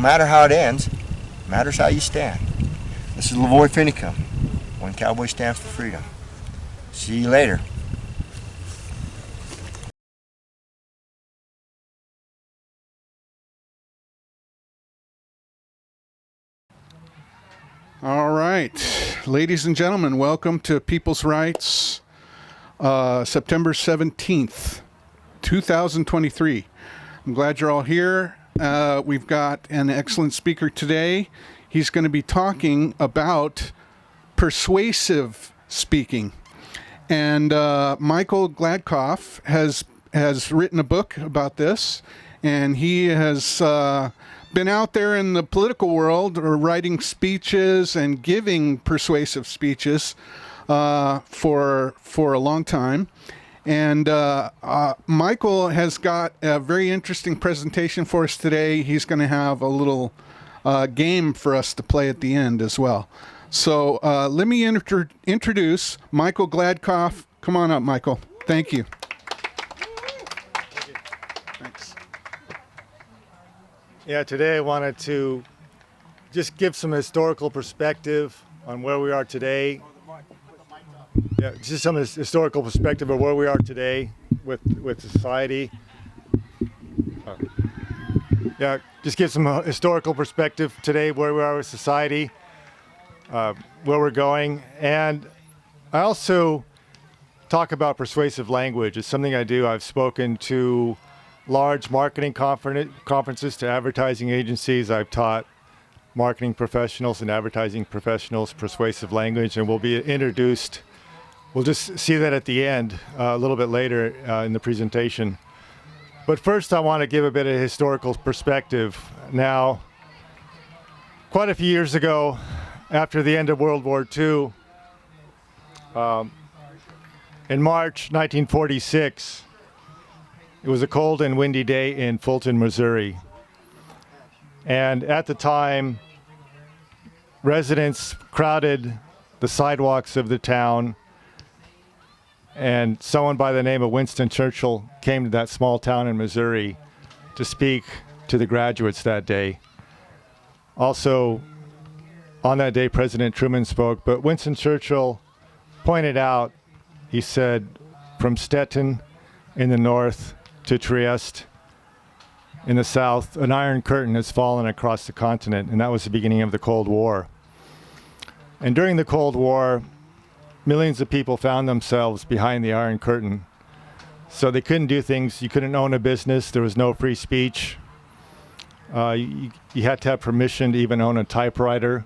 matter how it ends, matters how you stand. This is Lavoy Finicum. One cowboy stands for freedom. See you later. All right, ladies and gentlemen, welcome to People's Rights, September 17th, 2023. I'm glad you're all here. We've got an excellent speaker today. He's going to be talking about persuasive speaking. And Michael Gladkoff has written a book about this, and he has been out there in the political world writing speeches and giving persuasive speeches for a long time. And Michael has got a very interesting presentation for us today. He's going to have a little game for us to play at the end as well. So let me introduce Michael Gladkoff. Come on up, Michael. Thank you. Thanks. Yeah, today I wanted to just give some historical perspective on where we are today. Yeah, just some historical perspective of where we are today with society. Yeah, just give some historical perspective today where we are with society, where we're going. And I also talk about persuasive language. It's something I do. I've spoken to large marketing conferences, to advertising agencies. I've taught marketing professionals and advertising professionals persuasive language, and we'll be introduced. We'll just see that at the end, a little bit later in the presentation. But first, I want to give a bit of historical perspective. Now, quite a few years ago, after the end of World War II, in March 1946, it was a cold and windy day in Fulton, Missouri. And at the time, residents crowded the sidewalks of the town, and someone by the name of Winston Churchill came to that small town in Missouri to speak to the graduates that day. Also, on that day, President Truman spoke, but Winston Churchill pointed out, he said, from Stettin in the north to Trieste in the south, an iron curtain has fallen across the continent, and that was the beginning of the Cold War. And during the Cold War, millions of people found themselves behind the Iron Curtain. So they couldn't do things. You couldn't own a business. There was no free speech. You had to have permission to even own a typewriter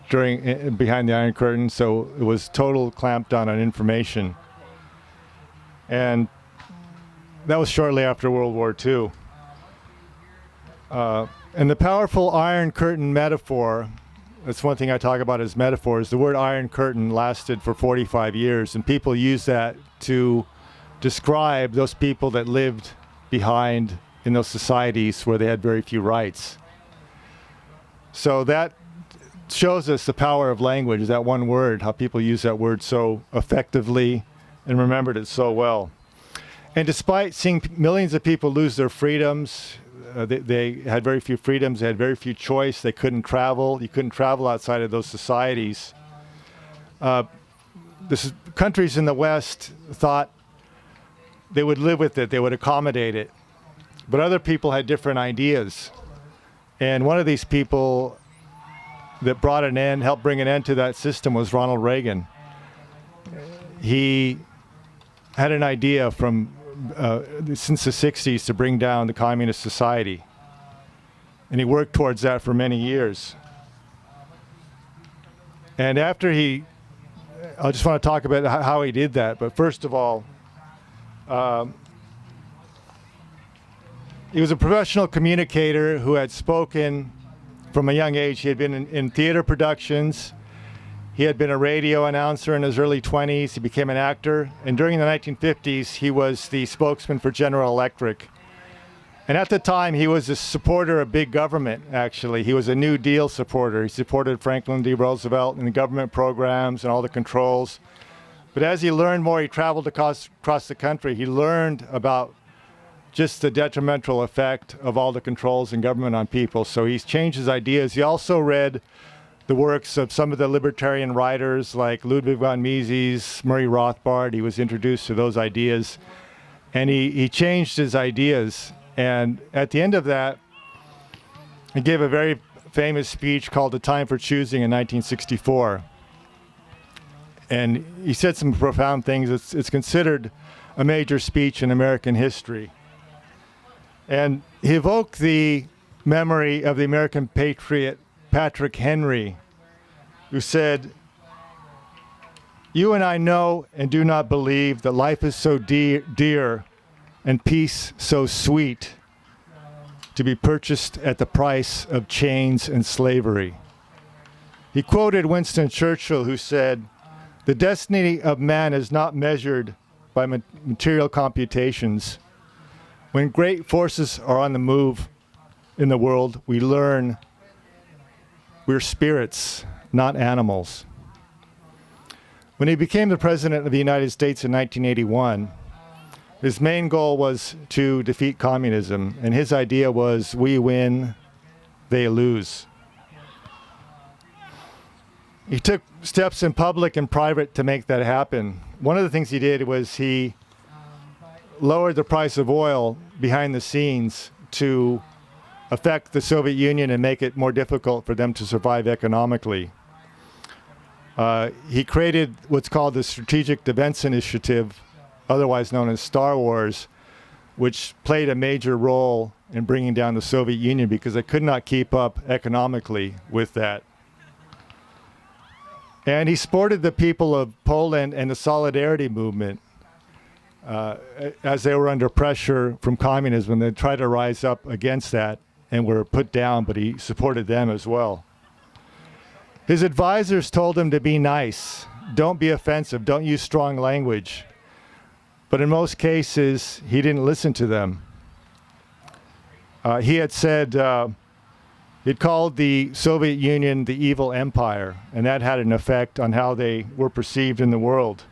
behind the Iron Curtain. So it was total clampdown on information. And that was shortly after World War II. And the powerful Iron Curtain metaphor, that's one thing I talk about as metaphors. The word Iron Curtain lasted for 45 years, and people use that to describe those people that lived behind in those societies where they had very few rights. So that shows us the power of language, that one word, how people use that word so effectively and remembered it so well. And despite seeing millions of people lose their freedoms, they had very few freedoms, they had very few choice, they couldn't travel. You couldn't travel outside of those societies. Countries in the West thought they would live with it, they would accommodate it. But other people had different ideas. And one of these people that helped bring an end to that system was Ronald Reagan. He had an idea since the 60s to bring down the communist society. And he worked towards that for many years. And after I just want to talk about how he did that. But first of all, he was a professional communicator who had spoken from a young age. He had been in theater productions. He had been a radio announcer in his early 20s. He became an actor. And during the 1950s, he was the spokesman for General Electric. And at the time, he was a supporter of big government, actually. He was a New Deal supporter. He supported Franklin D. Roosevelt and the government programs and all the controls. But as he learned more, he traveled across the country. He learned about just the detrimental effect of all the controls in government on people. So he's changed his ideas. He also read the works of some of the libertarian writers like Ludwig von Mises, Murray Rothbard. He was introduced to those ideas, and he changed his ideas. And at the end of that, he gave a very famous speech called The Time for Choosing in 1964. And he said some profound things. It's considered a major speech in American history. And he evoked the memory of the American patriot Patrick Henry, who said, "You and I know and do not believe that life is so dear and peace so sweet to be purchased at the price of chains and slavery." He quoted Winston Churchill, who said, "The destiny of man is not measured by material computations. When great forces are on the move in the world, we learn we're spirits, not animals." When he became the President of the United States in 1981, his main goal was to defeat communism, and his idea was, we win, they lose. He took steps in public and private to make that happen. One of the things he did was he lowered the price of oil behind the scenes to affect the Soviet Union and make it more difficult for them to survive economically. He created what's called the Strategic Defense Initiative, otherwise known as Star Wars, which played a major role in bringing down the Soviet Union because they could not keep up economically with that. And he supported the people of Poland and the Solidarity movement as they were under pressure from communism. They tried to rise up against that and were put down, but he supported them as well. His advisors told him to be nice, don't be offensive, don't use strong language. But in most cases, he didn't listen to them. He had said, he'd called the Soviet Union the evil empire, and that had an effect on how they were perceived in the world.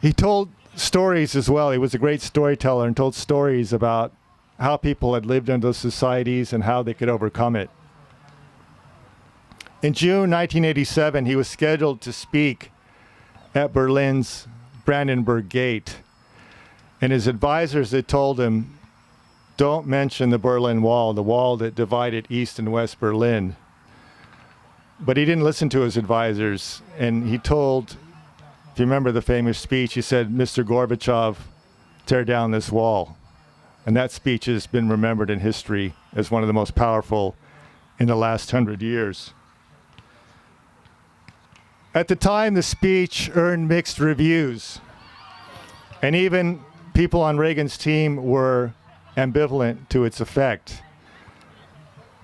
He told stories as well. He was a great storyteller and told stories about how people had lived in those societies and how they could overcome it. In June 1987, he was scheduled to speak at Berlin's Brandenburg Gate, and his advisors had told him, don't mention the Berlin Wall, the wall that divided East and West Berlin. But he didn't listen to his advisors, and he told, if you remember the famous speech, he said, "Mr. Gorbachev, tear down this wall." And that speech has been remembered in history as one of the most powerful in the last 100 years. At the time, the speech earned mixed reviews, and even people on Reagan's team were ambivalent to its effect.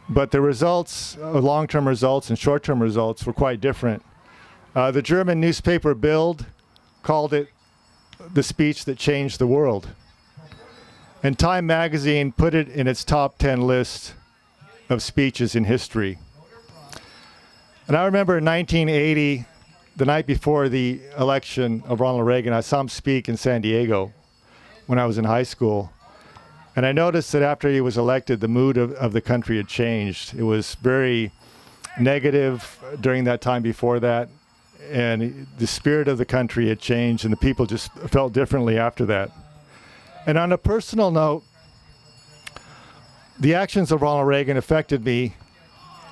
But the results, long-term results and short-term results, were quite different. The German newspaper Bild called it the speech that changed the world. And Time magazine put it in its top 10 list of speeches in history. And I remember in 1980, the night before the election of Ronald Reagan, I saw him speak in San Diego when I was in high school. And I noticed that after he was elected, the mood of the country had changed. It was very negative during that time before that. And the spirit of the country had changed, and the people just felt differently after that. And on a personal note, the actions of Ronald Reagan affected me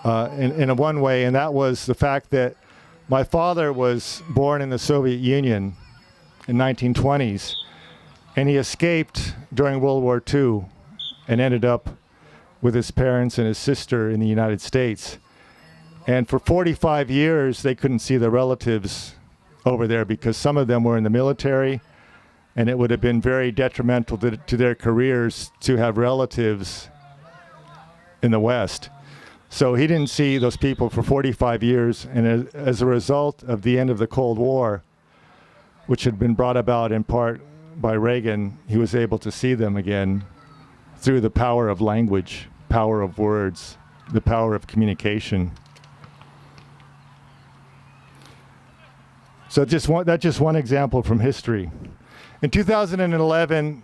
in a one way, and that was the fact that my father was born in the Soviet Union in 1920s, and he escaped during World War II and ended up with his parents and his sister in the United States. And for 45 years, they couldn't see their relatives over there because some of them were in the military, and it would have been very detrimental to their careers to have relatives in the West. So he didn't see those people for 45 years, and as a result of the end of the Cold War, which had been brought about in part by Reagan, he was able to see them again through the power of language, power of words, the power of communication. So that's just one example from history. In 2011,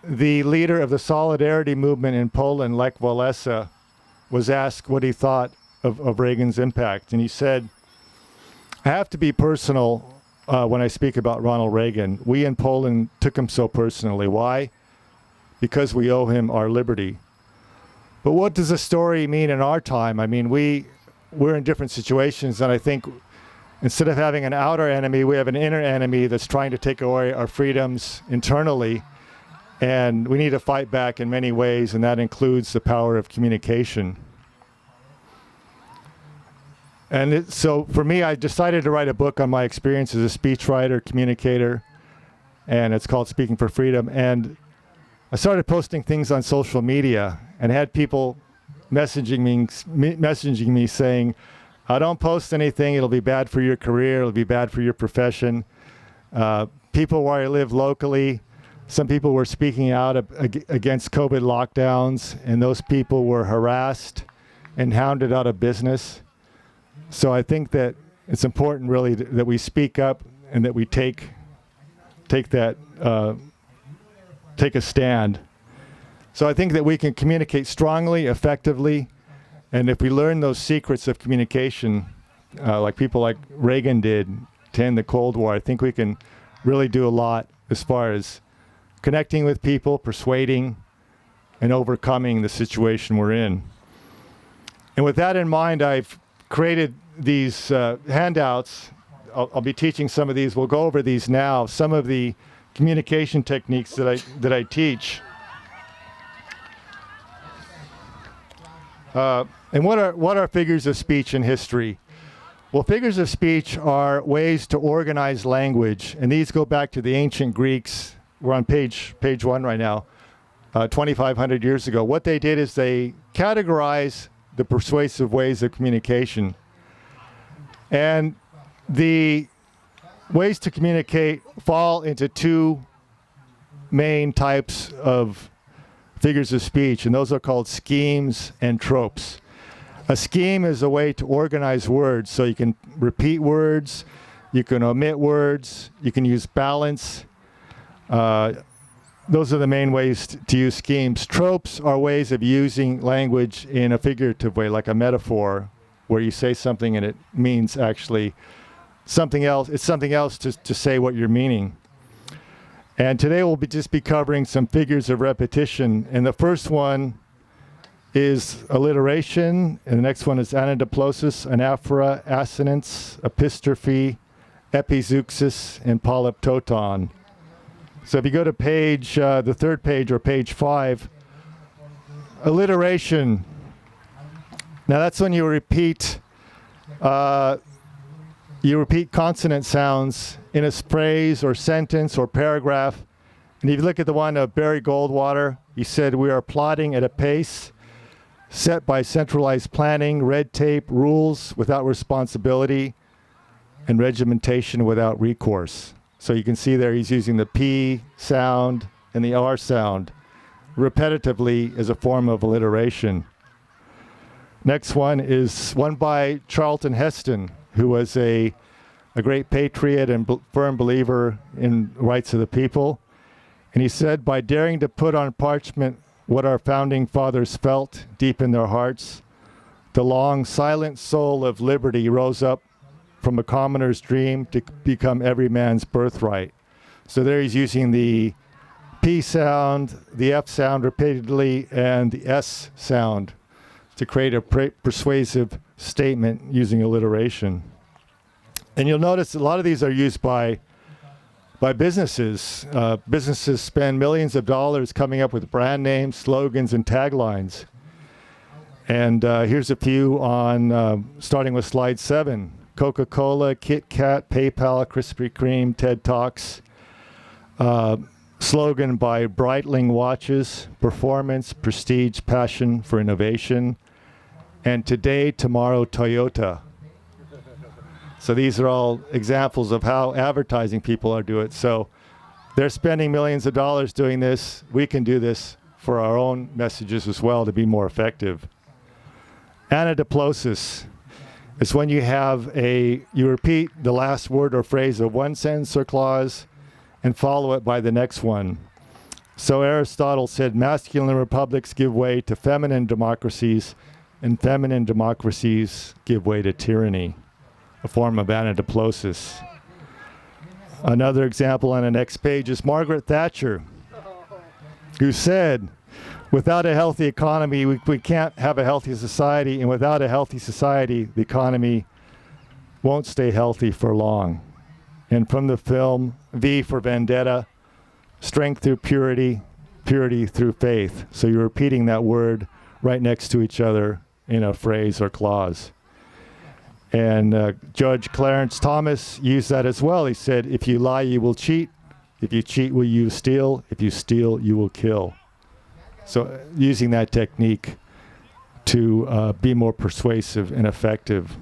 the leader of the Solidarity movement in Poland, Lech Walesa, was asked what he thought of Reagan's impact. And he said, I have to be personal when I speak about Ronald Reagan. We in Poland took him so personally. Why? Because we owe him our liberty. But what does the story mean in our time? I mean, we're in different situations, and I think instead of having an outer enemy, we have an inner enemy that's trying to take away our freedoms internally, and we need to fight back in many ways, and that includes the power of communication. And so for me, I decided to write a book on my experience as a speechwriter, communicator, and it's called Speaking for Freedom. And I started posting things on social media and had people messaging me saying, don't post anything, it'll be bad for your career, it'll be bad for your profession. People where I live locally, some people were speaking out against COVID lockdowns, and those people were harassed and hounded out of business. So I think that it's important really that we speak up and that we take a stand. So I think that we can communicate strongly, effectively, and if we learn those secrets of communication, like people like Reagan did to end the Cold War, I think we can really do a lot as far as connecting with people, persuading, and overcoming the situation we're in. And with that in mind, I've created these handouts. I'll be teaching some of these. We'll go over these now. Some of the communication techniques that I teach. And what are figures of speech in history? Well, figures of speech are ways to organize language, and these go back to the ancient Greeks. We're on page 1 right now, 2,500 years ago. What they did is they categorize the persuasive ways of communication. And the ways to communicate fall into two main types of figures of speech, and those are called schemes and tropes. A scheme is a way to organize words, so you can repeat words, you can omit words, you can use balance. Those are the main ways to use schemes. Tropes are ways of using language in a figurative way, like a metaphor, where you say something and it means actually something else. It's something else to say what you're meaning. And today we'll just be covering some figures of repetition. And the first one is alliteration, and the next one is anadiplosis, anaphora, assonance, epistrophe, epizeuxis, and polyptoton. So if you go to the third page, or page 5, alliteration. Now that's when you repeat consonant sounds in a phrase or sentence or paragraph. And if you look at the one of Barry Goldwater, he said, "We are plotting at a pace set by centralized planning, red tape, rules without responsibility, and regimentation without recourse." So you can see there he's using the P sound and the R sound repetitively as a form of alliteration. Next one is one by Charlton Heston, who was a great patriot and firm believer in rights of the people. And he said, "By daring to put on parchment what our founding fathers felt deep in their hearts, the long, silent soul of liberty rose up from a commoner's dream to become every man's birthright." So there he's using the P sound, the F sound repeatedly, and the S sound to create a persuasive statement using alliteration. And you'll notice a lot of these are used by businesses. Businesses spend millions of dollars coming up with brand names, slogans, and taglines. And here's a few on, starting with slide 7. Coca-Cola, Kit Kat, PayPal, Krispy Kreme, TED Talks. Slogan by Breitling Watches: performance, prestige, passion for innovation. And today, tomorrow, Toyota. So these are all examples of how advertising people are doing it. So they're spending millions of dollars doing this. We can do this for our own messages as well to be more effective. Anadiplosis is when you repeat the last word or phrase of one sentence or clause, and follow it by the next one. So Aristotle said masculine republics give way to feminine democracies, and feminine democracies give way to tyranny, a form of anadiplosis. Another example on the next page is Margaret Thatcher, who said, without a healthy economy, we can't have a healthy society, and without a healthy society, the economy won't stay healthy for long. And from the film V for Vendetta, strength through purity, purity through faith. So you're repeating that word right next to each other in a phrase or clause. And Judge Clarence Thomas used that as well. He said, if you lie, you will cheat. If you cheat, will you steal? If you steal, you will kill. So using that technique to be more persuasive and effective.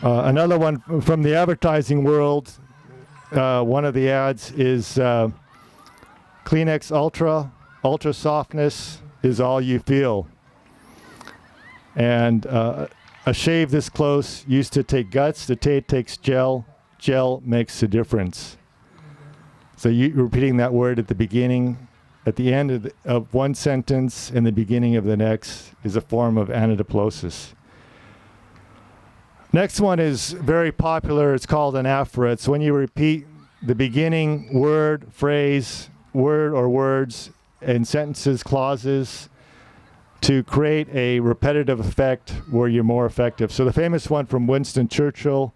Another one from the advertising world, one of the ads is Kleenex Ultra Softness is all you feel. And a shave this close used to take guts, today it takes gel. Gel makes a difference. So you're repeating that word at the beginning, at the end of one sentence, and the beginning of the next is a form of anadiplosis. Next one is very popular. It's called an aphora. It's when you repeat the beginning word, phrase, word or words in sentences, clauses, to create a repetitive effect where you're more effective. So the famous one from Winston Churchill,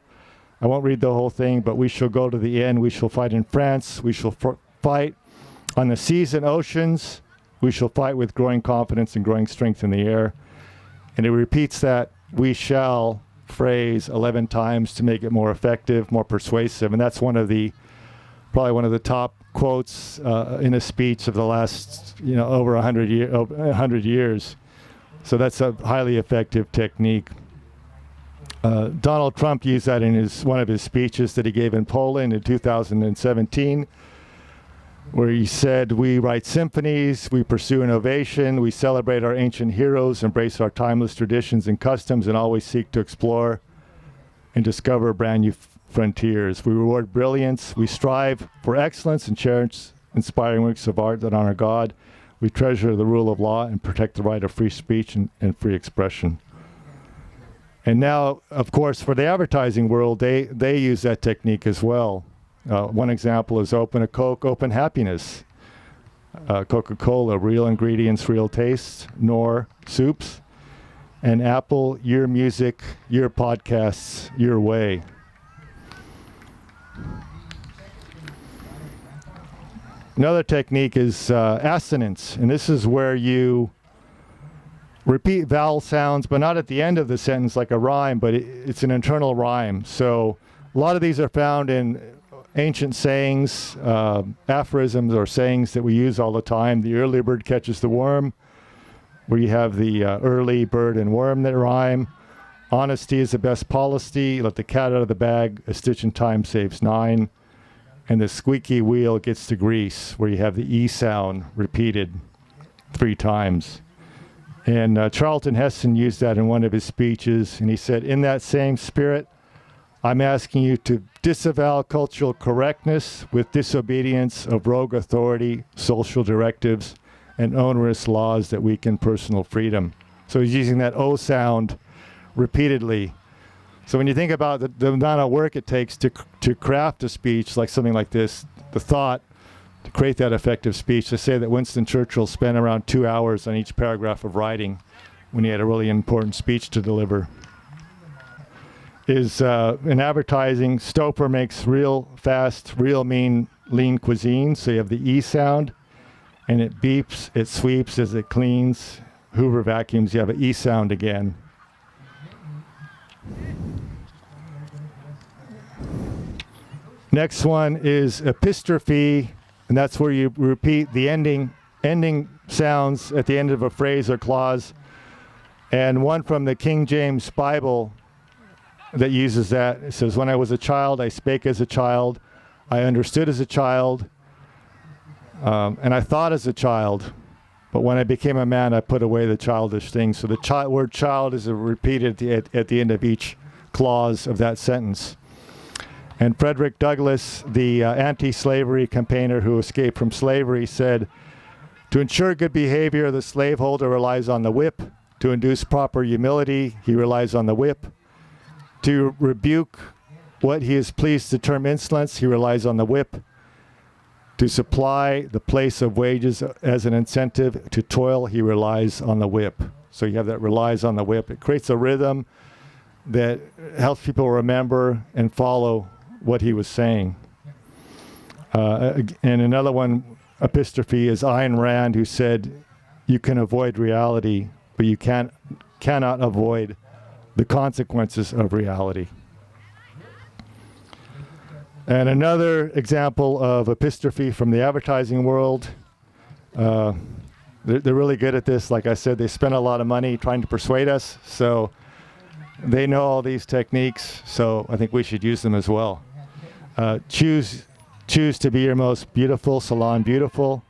I won't read the whole thing, but we shall go to the end. We shall fight in France. We shall fight on the seas and oceans. We shall fight with growing confidence and growing strength in the air. And it repeats that we shall phrase 11 times to make it more effective, more persuasive. And that's probably one of the top quotes in a speech of the last, over 100 years. So that's a highly effective technique. Donald Trump used that in one of his speeches that he gave in Poland in 2017, where he said, we write symphonies, we pursue innovation, we celebrate our ancient heroes, embrace our timeless traditions and customs, and always seek to explore and discover brand new frontiers. We reward brilliance, we strive for excellence and cherish inspiring works of art that honor God. We treasure the rule of law and protect the right of free speech and free expression. And now, of course, for the advertising world, they use that technique as well. One example is open a Coke, open happiness. Coca-Cola, real ingredients, real taste. Knorr, soups. And Apple, your music, your podcasts, your way. Another technique is assonance, and this is where you repeat vowel sounds, but not at the end of the sentence like a rhyme, but it's an internal rhyme. So a lot of these are found in ancient sayings, aphorisms or sayings that we use all the time. The early bird catches the worm, where you have the early bird and worm that rhyme. Honesty is the best policy. Let the cat out of the bag. A stitch in time saves 9. And the squeaky wheel gets the grease, where you have the E sound repeated 3 times. And Charlton Heston used that in one of his speeches, and he said, in that same spirit, I'm asking you to disavow cultural correctness with disobedience of rogue authority, social directives, and onerous laws that weaken personal freedom. So he's using that O sound repeatedly. So when you think about the amount of work it takes to craft a speech like something like this, the thought to create that effective speech, they say that Winston Churchill spent around 2 hours on each paragraph of writing when he had a really important speech to deliver. In advertising, Stouffer makes real fast, real mean, lean cuisine. So you have the E sound, and it beeps, it sweeps as it cleans. Hoover vacuums, you have an E sound again. Next one is epistrophe, and that's where you repeat the ending sounds at the end of a phrase or clause. And one from the King James Bible that uses that, it says, when I was a child, I spake as a child, I understood as a child, and I thought as a child. But when I became a man, I put away the childish things. So the word child is repeated at the end of each clause of that sentence. And Frederick Douglass, the anti-slavery campaigner who escaped from slavery, said, "To ensure good behavior, the slaveholder relies on the whip. To induce proper humility, he relies on the whip. To rebuke what he is pleased to term insolence, he relies on the whip. To supply the place of wages as an incentive to toil, he relies on the whip." So you have that relies on the whip. It creates a rhythm that helps people remember and follow what he was saying. And another one, epistrophe, is Ayn Rand, who said, "You can avoid reality, but you cannot avoid the consequences of reality." And another example of epistrophe from the advertising world, they're really good at this. Like I said, they spend a lot of money trying to persuade us, so they know all these techniques, so I think we should use them as well. Choose to be your most beautiful, Salon Beautiful.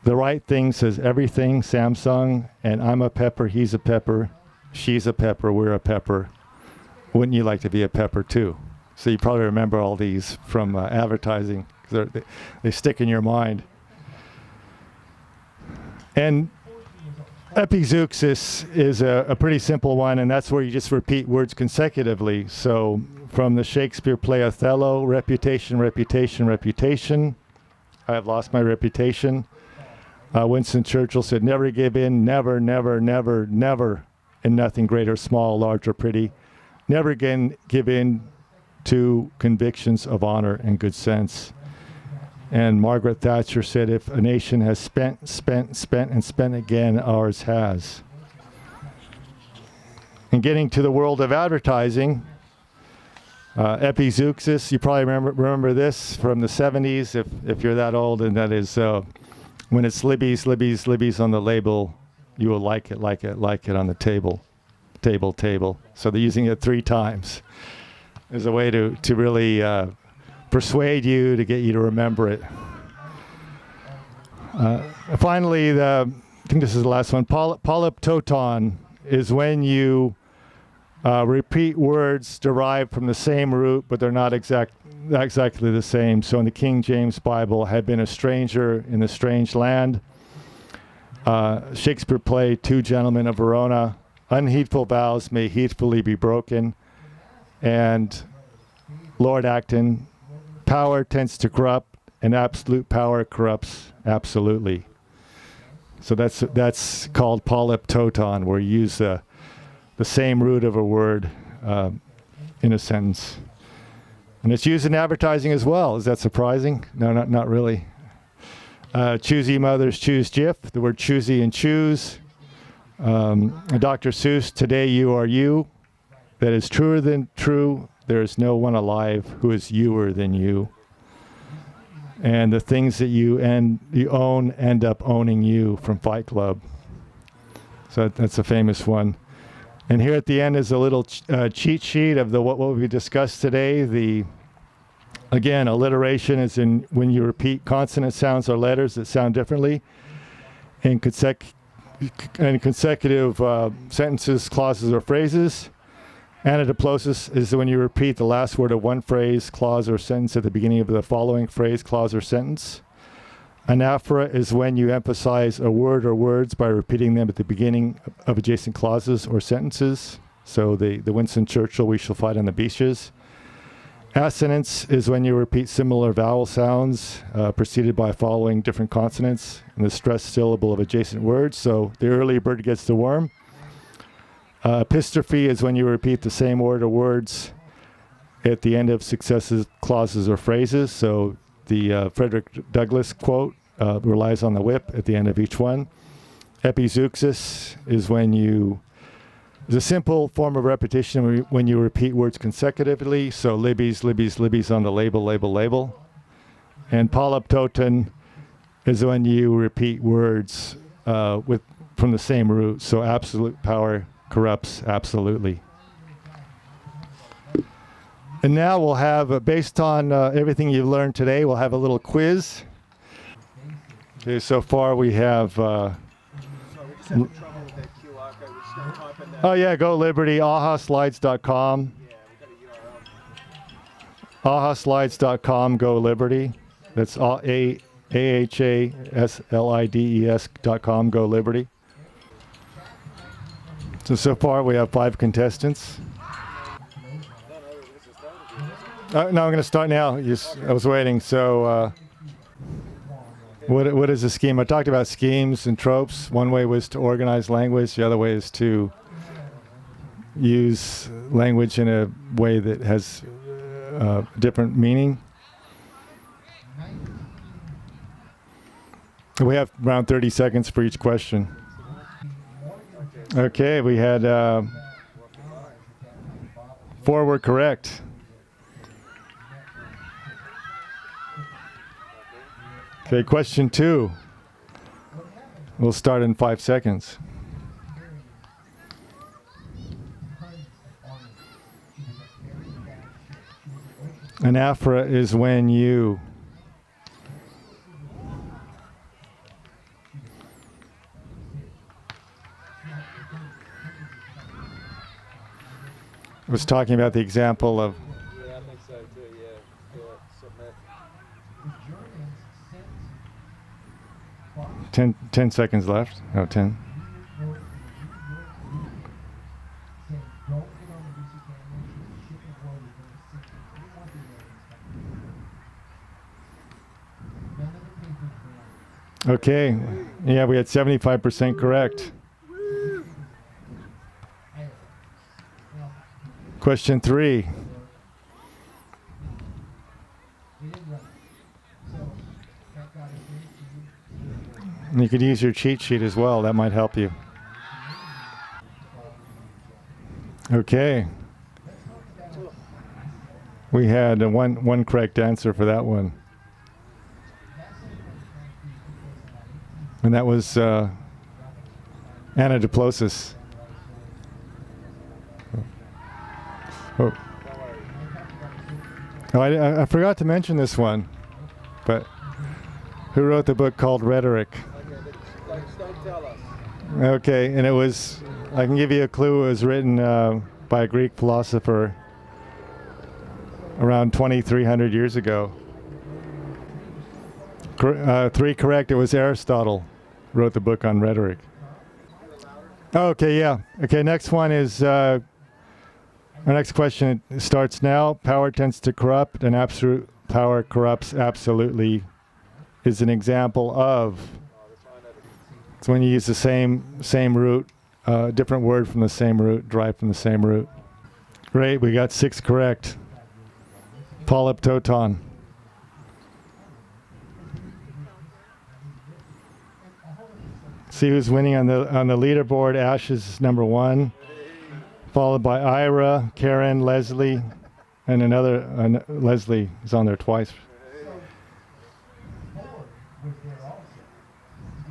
The right thing says everything, Samsung. And I'm a pepper, he's a pepper, she's a pepper, we're a pepper. Wouldn't you like to be a pepper too? So you probably remember all these from advertising. They stick in your mind. And epizeuxis is a pretty simple one, and that's where you just repeat words consecutively. So from the Shakespeare play Othello, reputation, reputation, reputation. I have lost my reputation. Winston Churchill said, "Never give in, never, never, never, never, in nothing great or small, large or pretty. Never again give in to convictions of honor and good sense." And Margaret Thatcher said, "If a nation has spent, spent, spent, and spent again, ours has." And getting to the world of advertising, epizeuxis, you probably remember this from the 70s, if you're that old, and that is when it's Libby's, Libby's, Libby's on the label, you will like it, like it, like it on the table, table, table. So they're using it 3 times as a way to really persuade you, to get you to remember it. Finally, I think this is the last one. Polyptoton is when you repeat words derived from the same root, but they're not exactly the same. So in the King James Bible, "had been a stranger in the strange land." Shakespeare play Two Gentlemen of Verona, "unheedful vows may heedfully be broken." And Lord Acton, "power tends to corrupt, and absolute power corrupts absolutely." So that's called polyptoton, where you use the same root of a word in a sentence. And it's used in advertising as well. Is that surprising? No, not really. Choosy mothers choose Jif, the word choosy and choose. Dr. Seuss, "Today you are you. That is truer than true. There is no one alive who is youer than you." And the things that you own end up owning you, from Fight Club. So that's a famous one. And here at the end is a little cheat sheet of what we discussed today. Again, alliteration is in when you repeat consonant sounds or letters that sound differently. And consecutive sentences, clauses, or phrases. Anadiplosis is when you repeat the last word of one phrase, clause, or sentence at the beginning of the following phrase, clause, or sentence. Anaphora is when you emphasize a word or words by repeating them at the beginning of adjacent clauses or sentences. So the Winston Churchill, "we shall fight on the beaches." Assonance is when you repeat similar vowel sounds preceded by following different consonants in the stressed syllable of adjacent words. So the early bird gets the worm. Epistrophe is when you repeat the same word or words at the end of successive clauses or phrases. So the Frederick Douglass quote relies on the whip at the end of each one. Epizeuxis is it's a simple form of repetition when you repeat words consecutively. So Libby's, Libby's, Libby's on the label, label, label. And polyptoton is when you repeat words from the same root. So absolute power corrupts absolutely. And now we'll have, based on everything you've learned today, we'll have a little quiz. Okay, so far we have... oh yeah, go Liberty, ahaslides.com. ahaslides.com, go Liberty. That's ahaslides.com, go Liberty. So far we have 5 contestants. No, I'm going to start now. I was waiting. So what is a scheme? I talked about schemes and tropes. One way was to organize language. The other way is to use language in a way that has different meaning. We have around 30 seconds for each question. Okay, we had 4 were correct. Okay, question 2. We'll start in 5 seconds. Anaphora is when you was talking about the example of Yeah, I think so too, yeah. Submit. 10 seconds left. Oh, 10. Okay. Yeah, we had 75% correct. Question 3. And you could use your cheat sheet as well. That might help you. Okay. We had one correct answer for that one. And that was anadiplosis. Oh. I forgot to mention this one, but who wrote the book called Rhetoric? Okay, don't tell us. Okay, and it was, I can give you a clue, it was written by a Greek philosopher around 2,300 years ago. 3 correct, it was Aristotle wrote the book on rhetoric. Okay, yeah. Okay, next one is, our next question starts now. Power tends to corrupt, and absolute power corrupts absolutely is an example of. It's when you use the same root, different word from the same root, derived from the same root. Great, we got 6 correct. Polyptoton. See who's winning on the leaderboard. Ash is number 1, followed by Ira, Karen, Leslie, and another Leslie is on there twice.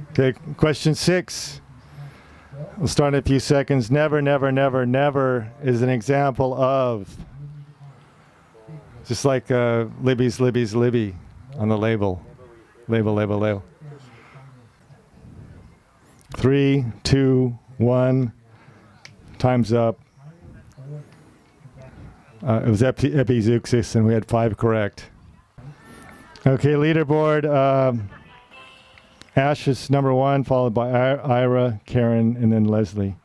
Okay, question 6. We'll start in a few seconds. Never, never, never, never is an example of. Just like Libby's Libby on the label. Label. 3, 2, 1. Time's up. It was Epizeuxis, and we had 5 correct. Okay, leaderboard. Ash is number 1, followed by Ira, Karen, and then Leslie.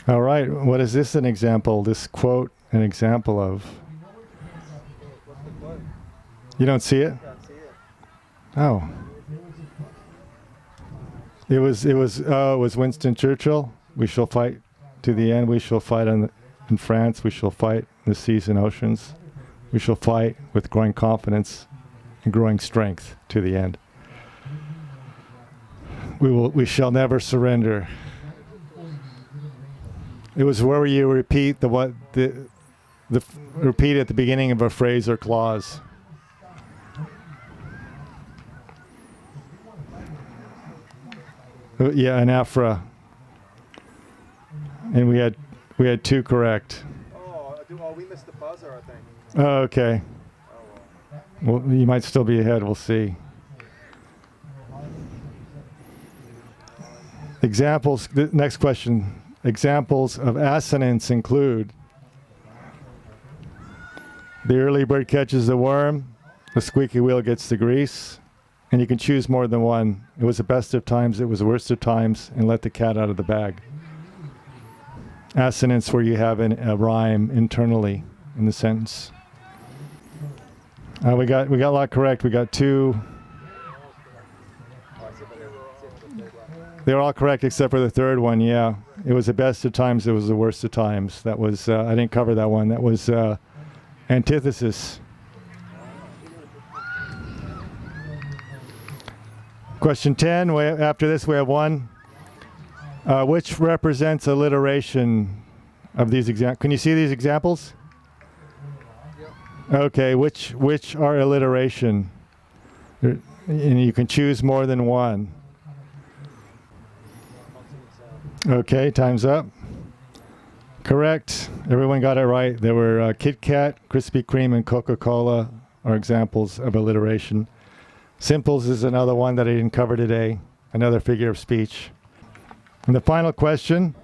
All right, what is this an example? This quote an example of? You don't see it? Oh. It was Winston Churchill. We shall fight to the end. We shall fight in France. We shall fight in the seas and oceans. We shall fight with growing confidence and growing strength to the end. We shall never surrender. It was where you repeat repeat at the beginning of a phrase or clause. Yeah, anaphora. And we had 2 correct. Oh, we missed the buzzer, I think. Oh, okay. Well, you might still be ahead. We'll see. Examples. Next question. Examples of assonance include The early bird catches the worm. The squeaky wheel gets the grease. And you can choose more than one. It was the best of times, it was the worst of times, and let the cat out of the bag. Assonance where you have a rhyme internally in the sentence. We got a lot correct. We got 2. They were all correct except for the third one, yeah. It was the best of times, it was the worst of times. That was, I didn't cover that one. That was antithesis. Question 10, after this we have one. Which represents alliteration of these examples? Can you see these examples? Okay, which are alliteration? And you can choose more than one. Okay, time's up. Correct. Everyone got it right. There were Kit Kat, Krispy Kreme, and Coca-Cola are examples of alliteration. Simples is another one that I didn't cover today, another figure of speech. And the final question,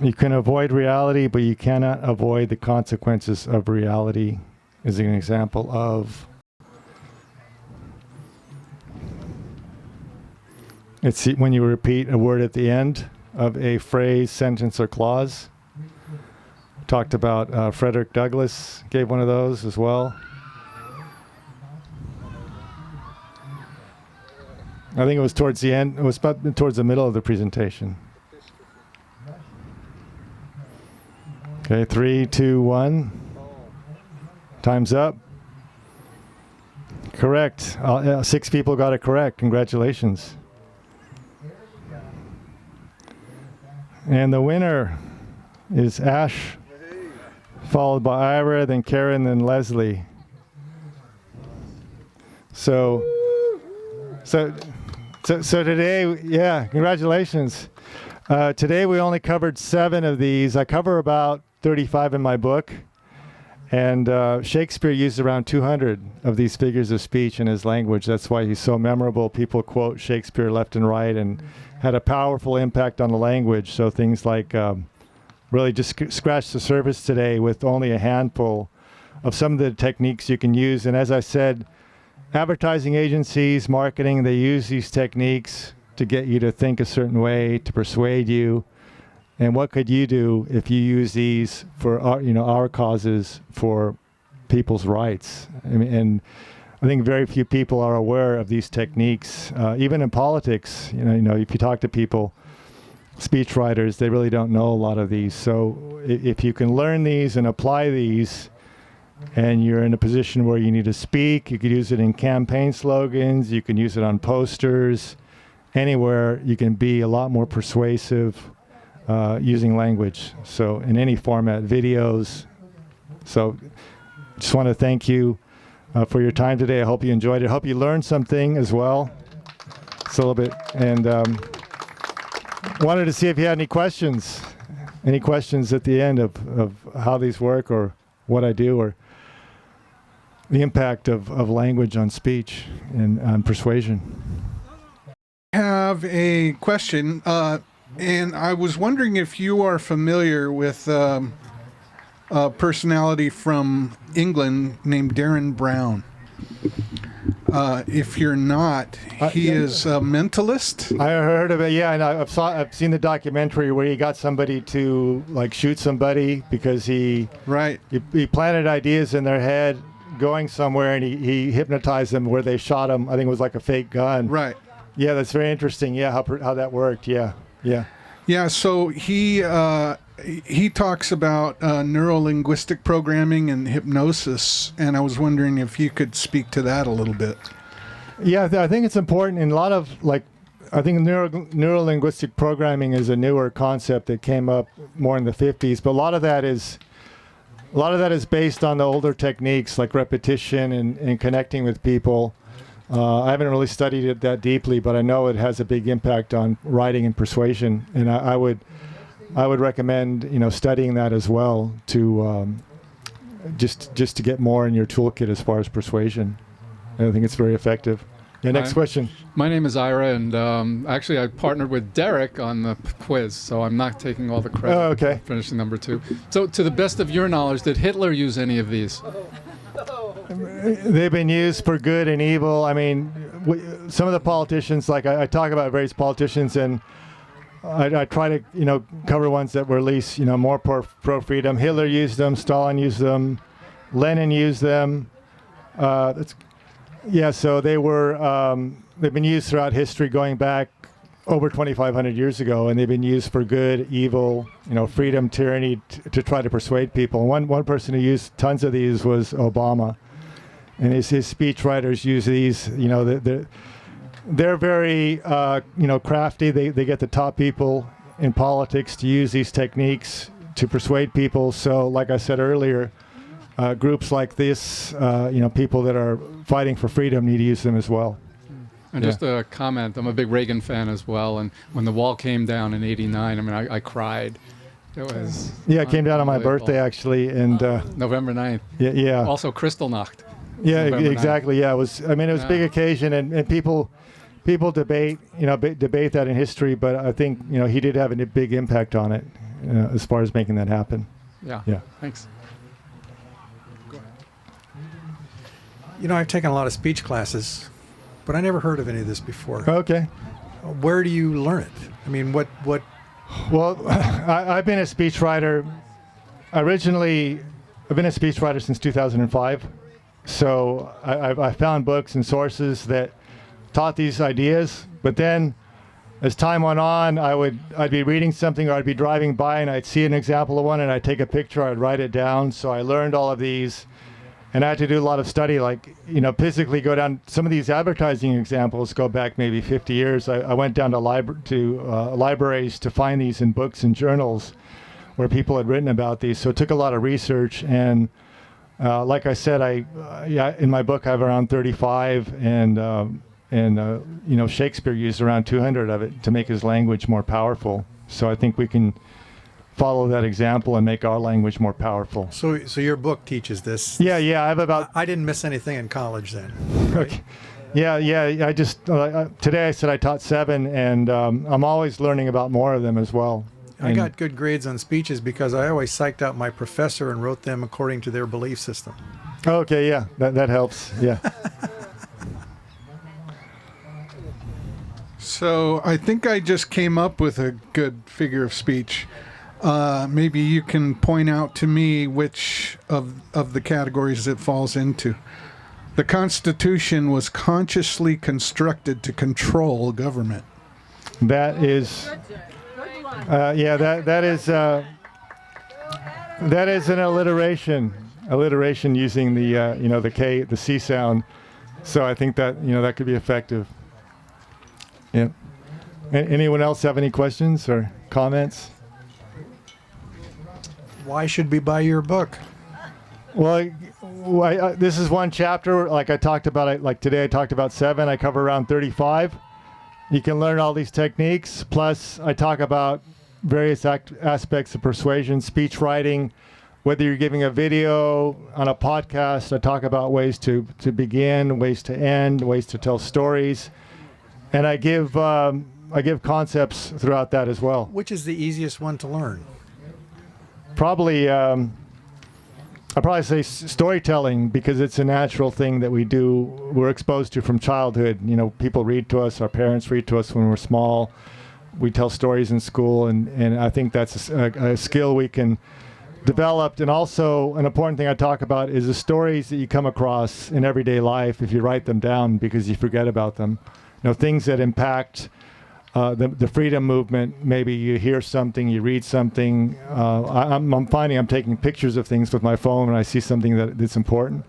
you can avoid reality, but you cannot avoid the consequences of reality, is an example of. It's when you repeat a word at the end of a phrase, sentence, or clause. Talked about Frederick Douglass gave one of those as well. I think it was towards the end. It was about towards the middle of the presentation. Okay, 3, 2, 1. Time's up. Correct. 6 people got it correct. Congratulations. And the winner is Ash, followed by Ira, then Karen, then Leslie. So today, yeah, congratulations. Today we only covered 7 of these. I cover about 35 in my book. And Shakespeare used around 200 of these figures of speech in his language. That's why he's so memorable. People quote Shakespeare left and right and had a powerful impact on the language. So things like really just scratch the surface today with only a handful of some of the techniques you can use. And as I said, advertising agencies, marketing, they use these techniques to get you to think a certain way, to persuade you. And what could you do if you use these for our causes, for people's rights? I mean, and I think very few people are aware of these techniques. Even in politics, if you talk to people, speech writers, they really don't know a lot of these. So if you can learn these and apply these, and you're in a position where you need to speak, you could use it in campaign slogans, you can use it on posters, anywhere you can be a lot more persuasive using language. So in any format, videos. So just want to thank you for your time today. I hope you enjoyed it. I hope you learned something as well. It's a little bit. And wanted to see if you had any questions. Any questions at the end of how these work or what I do or the impact of language on speech and on persuasion. I have a question. And I was wondering if you are familiar with a personality from England named Darren Brown. If you're not, he is a mentalist. I heard of it, yeah, and I've seen the documentary where he got somebody to shoot somebody because he planted ideas in their head going somewhere, and he hypnotized them where they shot him. I think it was like a fake gun. Right. Yeah, that's very interesting. Yeah, how that worked. Yeah. Yeah, so he talks about neuro-linguistic programming and hypnosis, and I was wondering if you could speak to that a little bit. Yeah, I think it's important in a lot of I think neuro-linguistic programming is a newer concept that came up more in the 50s, but a lot of that is based on the older techniques like repetition and connecting with people. I haven't really studied it that deeply, but I know it has a big impact on writing and persuasion, and I would recommend studying that as well to just to get more in your toolkit as far as persuasion. I think it's very effective. Yeah, next question. My name is Ira, and actually I partnered with Derek on the quiz, so I'm not taking all the credit Oh, okay. for finishing number 2. So, to the best of your knowledge, did Hitler use any of these? They've been used for good and evil. I mean, some of the politicians, like I talk about various politicians, and I try to, cover ones that were at least, more pro-freedom. Hitler used them, Stalin used them, Lenin used them. So they were, they've been used throughout history going back over 2,500 years ago, and they've been used for good, evil, freedom, tyranny, to try to persuade people. One person who used tons of these was Obama, and his speechwriters use these. They're very crafty. They get the top people in politics to use these techniques to persuade people. So, like I said earlier, groups like this, people that are fighting for freedom, need to use them as well. And just a comment, I'm a big Reagan fan as well, and when the wall came down in '89, I mean, I cried. It was it came down on my birthday, actually, and November 9th. Yeah. Also Kristallnacht. Yeah, November exactly. 9th. Yeah, it was a big occasion, and people debate that in history, but I think he did have a big impact on it as far as making that happen. Yeah. Thanks. I've taken a lot of speech classes, but I never heard of any of this before. Okay. Where do you learn it? I mean, what? Well, I've been a speechwriter. I've been a speechwriter since 2005. So I found books and sources that taught these ideas. But then, as time went on, I'd be reading something, or I'd be driving by and I'd see an example of one, and I'd take a picture, I'd write it down. So I learned all of these. And I had to do a lot of study, like, physically go down. Some of these advertising examples go back maybe 50 years. I went down to libraries to find these in books and journals where people had written about these. So it took a lot of research. And like I said, in my book I have around 35, and Shakespeare used around 200 of it to make his language more powerful. So I think we can follow that example and make our language more powerful. So your book teaches this? Yeah. I have about. I didn't miss anything in college then. Right? Okay. Yeah. I just today I said I taught 7, and I'm always learning about more of them as well. I got good grades on speeches because I always psyched out my professor and wrote them according to their belief system. Okay. Yeah. That helps. Yeah. So I think I just came up with a good figure of speech. Maybe you can point out to me which of the categories it falls into. The Constitution was consciously constructed to control government. That is, that is an alliteration using the K, the C sound. So I think that that could be effective. Yeah. Anyone else have any questions or comments? Why should we buy your book? Well, this is one chapter. Like I talked about, like today I talked about 7. I cover around 35. You can learn all these techniques. Plus, I talk about various aspects of persuasion, speech writing. Whether you're giving a video on a podcast, I talk about ways to begin, ways to end, ways to tell stories, and I give concepts throughout that as well. Which is the easiest one to learn? Probably, I'd probably say storytelling, because it's a natural thing that we're exposed to from childhood. People read to us, our parents read to us when we're small. We tell stories in school, and I think that's a skill we can develop. And also, an important thing I talk about is the stories that you come across in everyday life if you write them down, because you forget about them. Things that impact the freedom movement. Maybe you hear something, you read something. I'm finding I'm taking pictures of things with my phone when I see something that's important.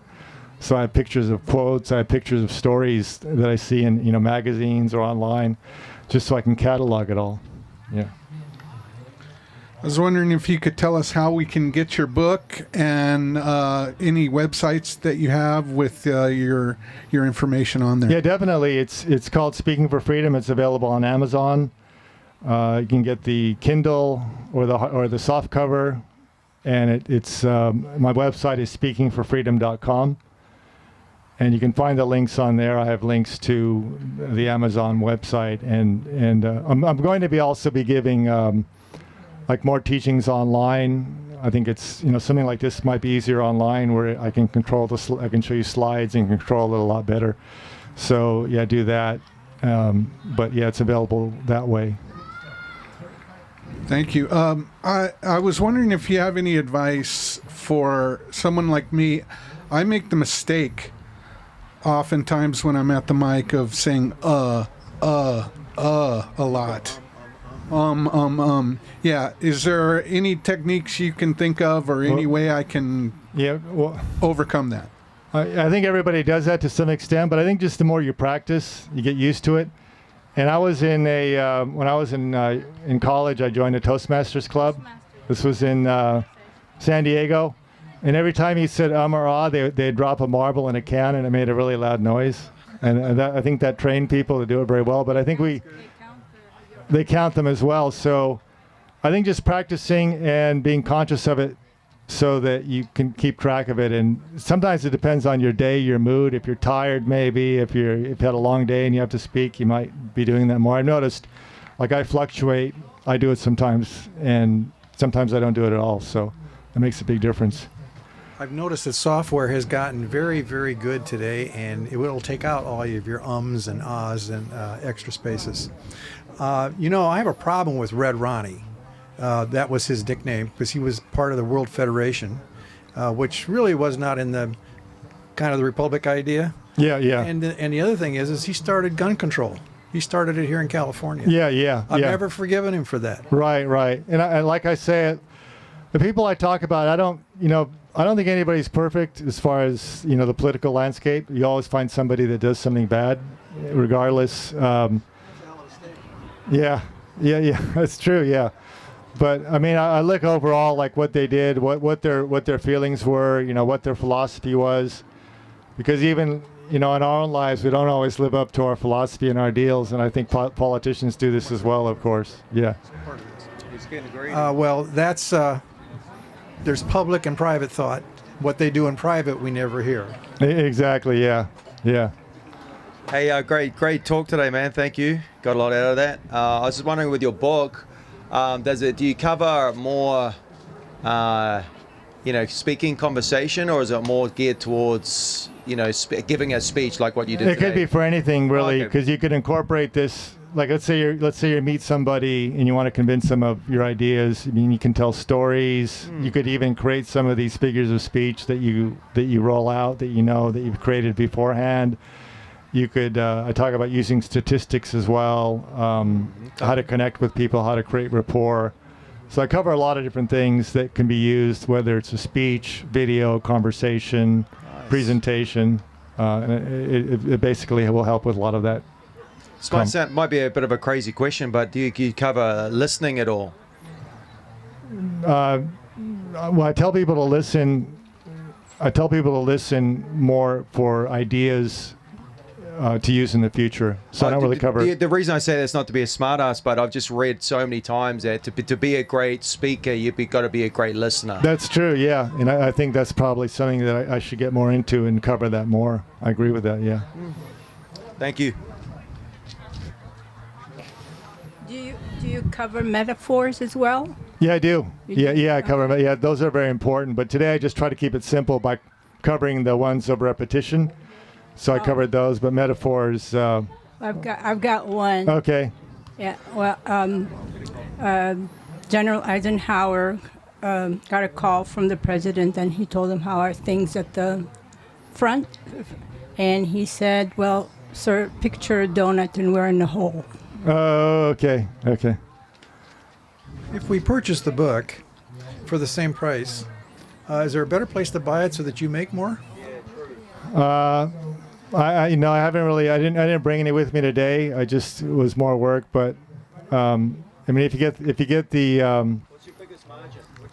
So I have pictures of quotes, I have pictures of stories that I see in magazines or online, just so I can catalog it all. Yeah. I was wondering if you could tell us how we can get your book and any websites that you have with your information on there. Yeah, definitely. It's called Speaking for Freedom. It's available on Amazon. You can get the Kindle or the soft cover, and it's my website is speakingforfreedom.com. and you can find the links on there. I have links to the Amazon website, and I'm going to also be giving like more teachings online. I think it's, something like this might be easier online, where I can control I can show you slides and control it a lot better. So yeah, do that. But yeah, it's available that way. Thank you. I was wondering if you have any advice for someone like me. I make the mistake oftentimes when I'm at the mic of saying a lot. Yeah. Is there any techniques you can think of, or any way I can overcome that? I think everybody does that to some extent, but I think just the more you practice, you get used to it. And I was when I was in college, I joined a Toastmasters club. This was in San Diego. And every time he said or ah, they'd drop a marble in a can, and it made a really loud noise. And I think that trained people to do it very well. But I think they count them as well. So I think just practicing and being conscious of it so that you can keep track of it. And sometimes it depends on your day, your mood. If you're tired, maybe. If you've had a long day and you have to speak, you might be doing that more. I've noticed, like, I fluctuate. I do it sometimes, and sometimes I don't do it at all. So it makes a big difference. I've noticed that software has gotten very, very good today, and it will take out all of your ums and ahs and extra spaces. I have a problem with Red Ronnie. That was his nickname because he was part of the World Federation, which really was not in the kind of the Republic idea. Yeah, yeah. And the other thing is he started gun control. He started it here in California. Yeah. I've never forgiven him for that. Right. And like I say, the people I talk about, I don't think anybody's perfect as far as, the political landscape. You always find somebody that does something bad, regardless. Yeah, that's true, yeah. But I mean, I look overall, like what they did, what their feelings were, what their philosophy was, because even in our own lives, we don't always live up to our philosophy and our ideals, and I think politicians do this as well, of course. Yeah. Well, that's there's public and private thought. What they do in private, we never hear. Exactly. Yeah. Hey, great talk today, man. Thank you. Got a lot out of that. I was just wondering, with your book, do you cover more, speaking conversation, or is it more geared towards, giving a speech like what you did today? It could be for anything, really, Okay. because you could incorporate this. Like, let's say you meet somebody and you want to convince them of your ideas. I mean, you can tell stories. You could even create some of these figures of speech that you roll out, that that you've created beforehand. You could, I talk about using statistics as well, how to connect with people, how to create rapport. So I cover a lot of different things that can be used, whether it's a speech, video, conversation, presentation. And it basically will help with a lot of that. This might be a bit of a crazy question, but do you cover listening at all? Well, I tell people to listen. More for ideas to use in the future. So I don't really cover. The reason I say that's not to be a smartass, but I've just read so many times that to be a great speaker, you've got to be a great listener. That's true, yeah. And I think that's probably something that I should get more into and cover that more. I agree with that, yeah. Thank you. Do you cover metaphors as well? Yeah, I do. I cover. Yeah, those are very important. But today I just try to keep it simple by covering the ones of repetition. So I covered those, but metaphors. I've got one. Okay. Yeah. Well, General Eisenhower got a call from the president, and he told him how are things at the front, and he said, "Well, sir, picture a donut, and we're in the hole." Oh, okay. If we purchase the book for the same price, is there a better place to buy it so that you make more? I haven't really. I didn't bring any with me today. It was more work. But I mean, if you get the. What's your biggest margin? Which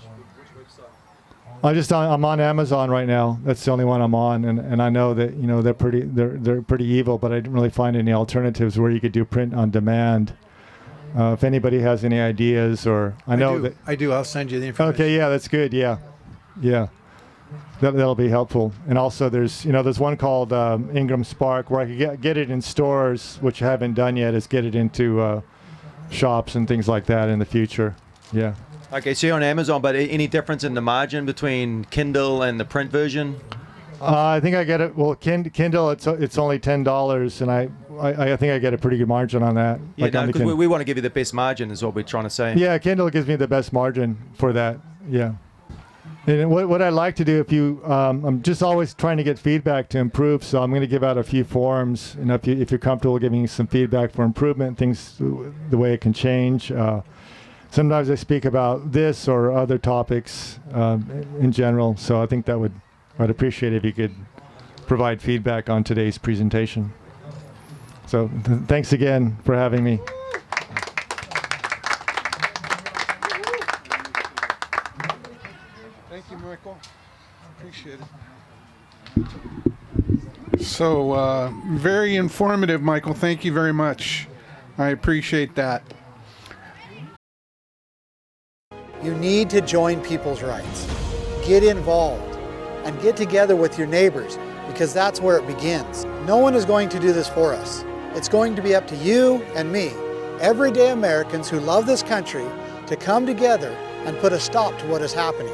website? I'm on Amazon right now. That's the only one I'm on, and I know that they're pretty evil, but I didn't really find any alternatives where you could do print on demand. If anybody has any ideas, or I do. I'll send you the information. Okay, yeah, that's good. Yeah. that'll be helpful. And also there's one called Ingram Spark where I could get it in stores, which I haven't done yet, is get it into shops and things like that in the future. Yeah. Okay, so you're on Amazon, but any difference in the margin between Kindle and the print version? I think I get it. Well, Kindle, it's only $10, and I think I get a pretty good margin on that. Yeah, on the because we want to give you the best margin, is what we're trying to say. Yeah, Kindle gives me the best margin for that. Yeah. And what I like to do, I'm just always trying to get feedback to improve. So I'm going to give out a few forums, and if you're comfortable giving some feedback for improvement, things the way it can change. Sometimes I speak about this or other topics in general. So I think I'd appreciate if you could provide feedback on today's presentation. So thanks again for having me. Thank you, Michael. Appreciate it. So, very informative, Michael. Thank you very much. I appreciate that. You need to join People's Rights. Get involved and get together with your neighbors, because that's where it begins. No one is going to do this for us. It's going to be up to you and me, everyday Americans who love this country, to come together and put a stop to what is happening.